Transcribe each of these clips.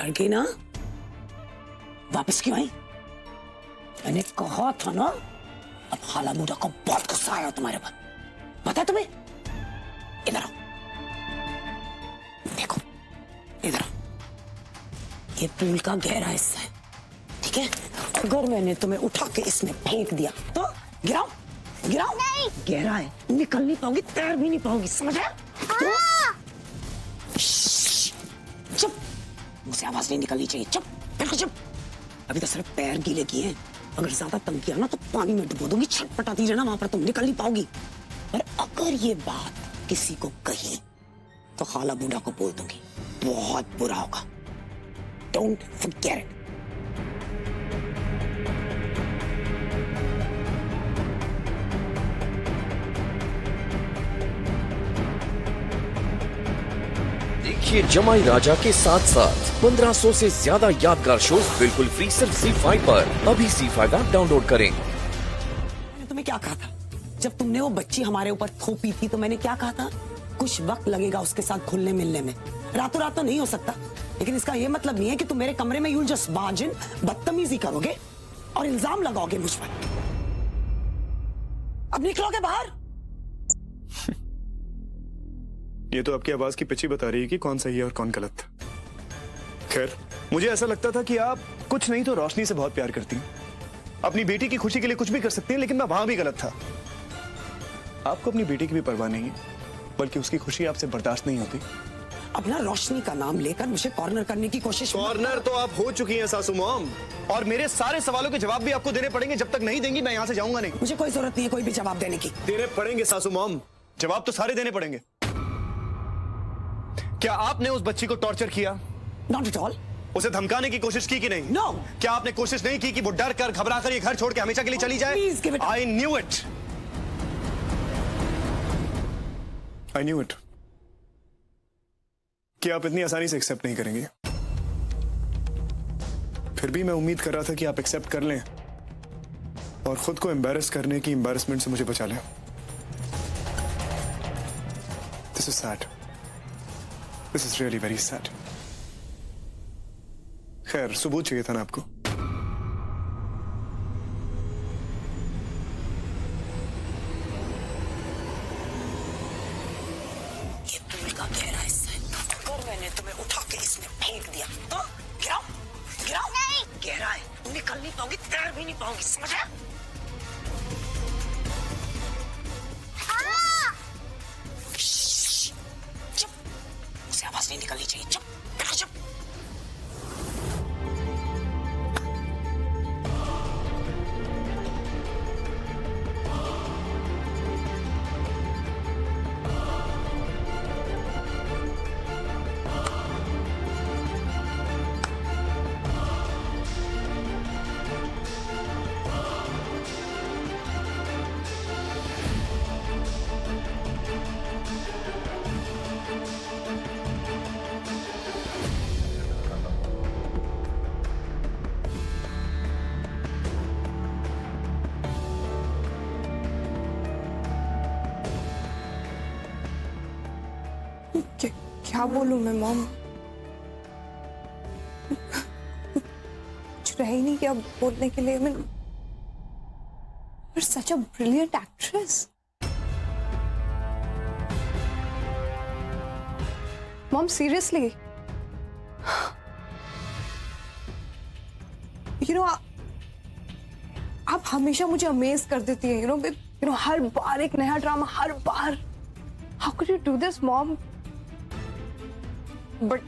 डर गई ना? वापस क्यों आई? मैंने कहा था ना, अब खाला बूढ़ा को बहुत गुस्सा आया तुम्हारे पर। पता है तुम्हें? इधर आओ, देखो इधर आओ। ये पूल का गहरा हिस्सा है, ठीक है? अगर मैंने तुम्हें उठा के इसमें फेंक दिया तो गिराओ गिराओ। नहीं, गहरा है, निकल नहीं पाओगी, तैर भी नहीं पाओगी, समझ आया? चुप, मुझसे आवाज नहीं निकलनी चाहिए। चुप, बिल्कुल चुप। अभी तो सिर्फ पैर गीले किए हैं, अगर ज्यादा तंग किया ना तो पानी में डुबो दूंगी, छटपटाती रहना, वहां पर तुम निकल नहीं पाओगी। पर अगर ये बात किसी को कही तो खाला बूढ़ा को बोल दूंगी, बहुत बुरा होगा। Don't forget it. देखिए जमाई राजा के साथ साथ 1500 से ज्यादा यादगार शोज बिल्कुल फ्री सिर्फ ZEE5 पर। अभी ZEE5 ऐप डाउनलोड करें। मैंने तुम्हें क्या कहा था जब तुमने वो बच्ची हमारे ऊपर थोपी थी? तो मैंने क्या कहा था? कुछ वक्त लगेगा उसके साथ घुलने मिलने में, रातों रात तो नहीं हो सकता, लेकिन इसका ये मतलब नहीं है कि तुम मेरे कमरे में यूं जस्ट बार्ज इन, बदतमीजी करोगे और इल्जाम लगाओगे मुझ पर। अब निकलोगे बाहर? ये तो आपकी आवाज की पिच ही बता रही है कि कौन सही है और कौन गलत। खैर, मुझे ऐसा लगता था कि आप कुछ नहीं तो रोशनी से बहुत प्यार करती हैं, अपनी बेटी की खुशी के लिए कुछ भी कर सकती हैं, लेकिन मैं वहां भी गलत था। आपको अपनी बेटी की भी परवाह नहीं है, बल्कि उसकी खुशी आपसे बर्दाश्त नहीं होती। अब ना रोशनी का नाम लेकर मुझे कॉर्नर करने की कोशिश। कॉर्नर तो आप हो चुकी हैं सासू मॉम, और मेरे सारे सवालों के जवाब भी आपको देने पड़ेंगे। जब तक नहीं देंगी मैं यहाँ से जाऊंगा नहीं। मुझे कोई जरूरत नहीं है कोई भी जवाब देने की। देने पड़ेंगे सासू मॉम, जवाब तो सारे देने पड़ेंगे। क्या आपने उस बच्ची को टॉर्चर किया? Not at all. उसे धमकाने की कोशिश की कि नहीं? नो। क्या आपने कोशिश नहीं की कि वो डर कर घबरा कर ये घर छोड़ के हमेशा के लिए चली जाए? Please give it up. I knew it. I knew it. कि आप इतनी आसानी से एक्सेप्ट नहीं करेंगे। फिर भी मैं उम्मीद कर रहा था कि आप एक्सेप्ट कर लें और खुद को एम्बैरस करने की एम्बैरसमेंट से मुझे बचा लें। This is sad. This is really very sad. खैर, सबूत चाहिए था ना आपको? ये पूल का गहरा हिस्सा है, अगर मैंने तुम्हें उठा के इसमें फेंक दिया तो गिराओ गिराओ। नहीं, गहरा है, निकल नहीं पाओगी, तैर भी नहीं पाओगी, समझ आया? चुप, मुझसे आवाज नहीं निकलनी चाहिए। चुप, बिल्कुल चुप। क्या बोलूं मैं मॉम? कुछ रह ही नहीं क्या बोलने के लिए। मैं such a brilliant actress. Mom seriously, you know आप हमेशा मुझे अमेज कर देती हैं। यू नो हर बार एक नया drama, her bar. How could you do this mom? But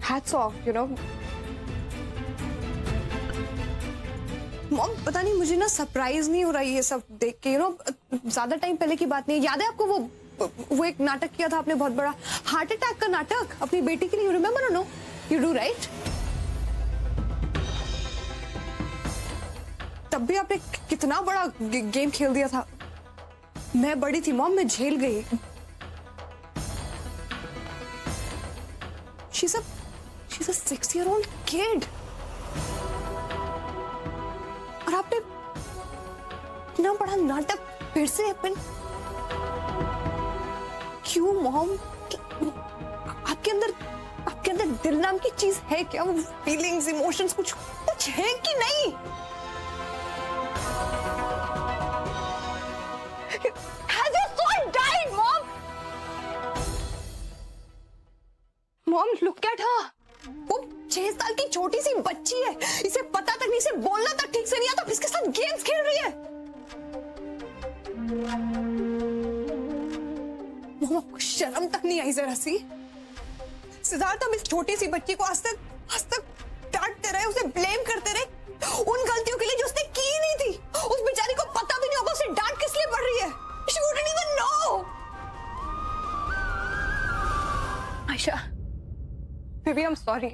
hats off, you know. Mom, पता नहीं मुझे ना सरप्राइज नहीं हो रहा ये सब देख के। यू नो ज्यादा टाइम पहले की बात नहीं है, याद है आपको वो एक नाटक किया था आपने बहुत बड़ा, हार्ट अटैक का नाटक अपनी बेटी के लिए। You remember? No you do right? तब भी आपने कितना बड़ा गेम खेल दिया था। मैं बड़ी थी मॉम, मैं झेल गई। She's a 6-year-old kid. और आपने इतना बड़ा नाटक फिर से अपन क्यों मॉम? आपके अंदर आपके अंदर दिल नाम की चीज है क्या? वो फीलिंग्स, इमोशंस कुछ है कि नहीं? Has your soul died, Mom? Mom, look at her. वो 6 साल की छोटी सी बच्ची है, इसे पता तक नहीं, इसे बोलना तक ठीक से नहीं आता, इसके साथ गेम्स खेल रही है। मॉम, आपको शर्म तक नहीं आई जरा सी? सिद्धार्थ, हम इस छोटी सी बच्ची को आज तक डांटते रहे, उसे ब्लेम करते रहे उन गलतियों के लिए जो उसने की ही नहीं थी। उस बेचारी को पता भी नहीं होगा उसे डांट किस लिए पड़ रही है। She wouldn't even know. Ayesha, baby, I'm sorry.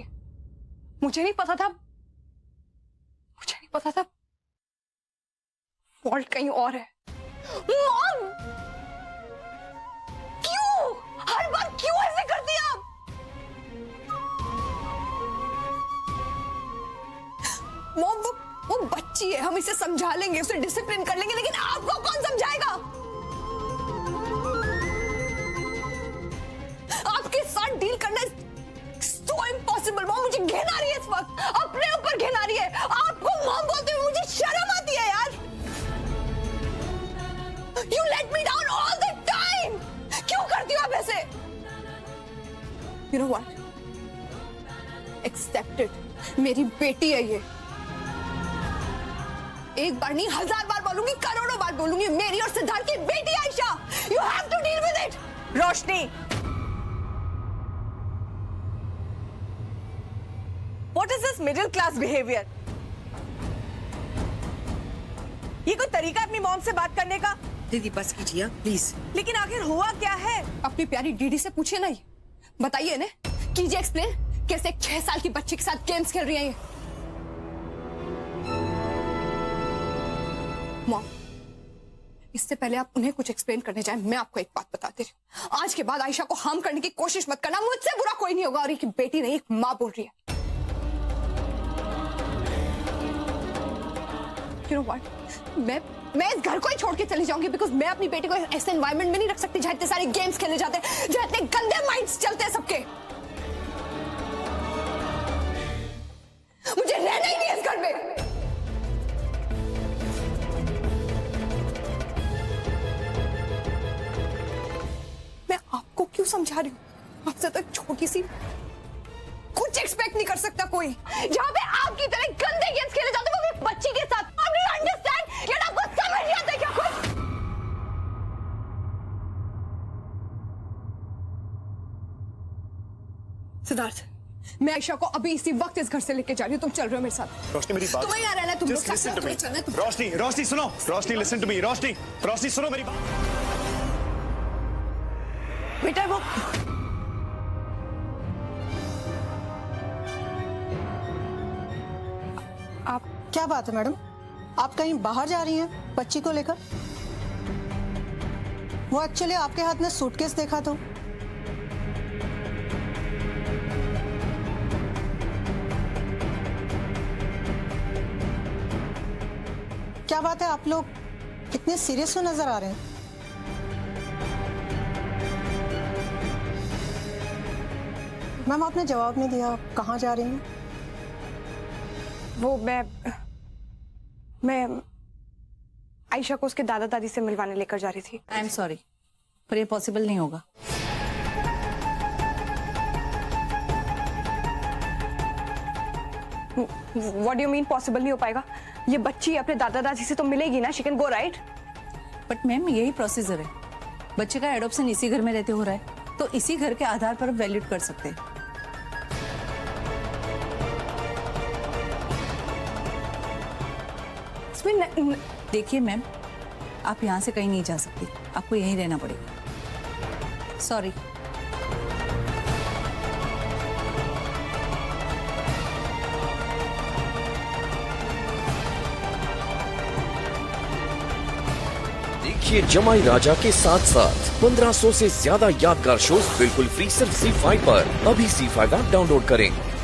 मुझे नहीं पता था फॉल्ट कहीं और है। मॉम, क्यों हर बार क्यों ऐसे करती हैं आप? मॉम, वो बच्ची है, हम इसे समझा लेंगे, उसे डिसिप्लिन कर लेंगे, लेकिन आपको कौन समझाएगा? आपके साथ डील करना so impossible. मॉम, मुझे घिन आ रही है इस वक्त, अपने ऊपर घिन आ रही है। आपको मॉम बोलते हुए मुझे शर्म आती है यार। You let me down all the time. क्यों करती हो आप ऐसे? You know what? Accept it. मेरी बेटी है ये। एक बार नहीं, 1000 बार बोलूंगी, करोड़ों बार बोलूंगी, मेरी और सिद्धार्थ की बेटी Ayesha. You have to deal with it. Roshni, What is this middle class behavior? ये कोई तरीका अपनी मॉम से बात करने का? दीदी बस कीजिए प्लीज। लेकिन आखिर हुआ क्या है? अपनी प्यारी डीडी से पूछिए ना, ये बताइए ना, कीजिए एक्सप्लेन, कैसे एक 6 साल की बच्ची के साथ गेम्स खेल रही है ये। मॉम, इससे पहले आप उन्हें कुछ एक्सप्लेन करने जाएं, मैं आपको एक बात बताती हूँ। आज के बाद आयशा को हार्म करने की कोशिश मत करना, मुझसे बुरा कोई नहीं होगा। और एक बेटी नहीं, एक माँ बोल रही है। You know what? मैं इस घर को ही छोड़ के चली जाऊंगी, बिकॉज मैं अपनी बेटी को ऐसे एनवायरनमेंट में नहीं रख सकती जहां इतने सारे गेम्स खेले जाते हैं, जहां इतने गंदे माइंड्स चलते हैं सबके। मुझे रहना ही नहीं है इस घर में। मैं आपको क्यों समझा रही हूँ? आपसे तो छोटी सी कुछ एक्सपेक्ट नहीं कर सकता कोई, जहां पे आपकी तरह गंदे गेम्स खेले जाते हैं, वो भी बच्ची के साथ। अंडरस्टैंड? ये आपको समझ नहीं आता क्या कुछ? सिद्धार्थ, मैं आयशा को अभी इसी वक्त इस घर से लेके जा रही हूँ, तुम चल रहे हो मेरे साथ? रोशनी, मेरी बात तुम्हें यहाँ रहना है, तुम लोग Just listen साथ to me. में चलना है, तुम- रोशनी सुनो, रोशनी लिसन टू मी, रोशनी सुनो मेरी बात। बेटा वो क्या बात है मैडम, आप कहीं बाहर जा रही हैं बच्ची को लेकर? वो एक्चुअली आपके हाथ में सूटकेस देखा तो। क्या बात है, आप लोग इतने सीरियस नजर आ रहे हैं? मैम, आपने जवाब नहीं दिया, आप कहाँ जा रही हैं? वो मैं आयशा को उसके दादा दादी से मिलवाने लेकर जा रही थी। आई एम सॉरी, पर ये पॉसिबल नहीं होगा। What do you mean possible नहीं हो पाएगा? ये बच्ची अपने दादा दादी से तो मिलेगी ना, she can go, right? But ma'am, यही प्रोसीजर है। बच्चे का एडॉप्शन इसी घर में रहते हो रहा है, तो इसी घर के आधार पर वैलिड कर सकते हैं। देखिए मैम, आप यहाँ से कहीं नहीं जा सकती, आपको यहीं रहना पड़ेगा। सॉरी। देखिए जमाई राजा के साथ साथ 1500 से ज्यादा यादगार शोज बिल्कुल फ्री सिर्फ ZEE5 पर। अभी ZEE5 ऐप डाउनलोड करें।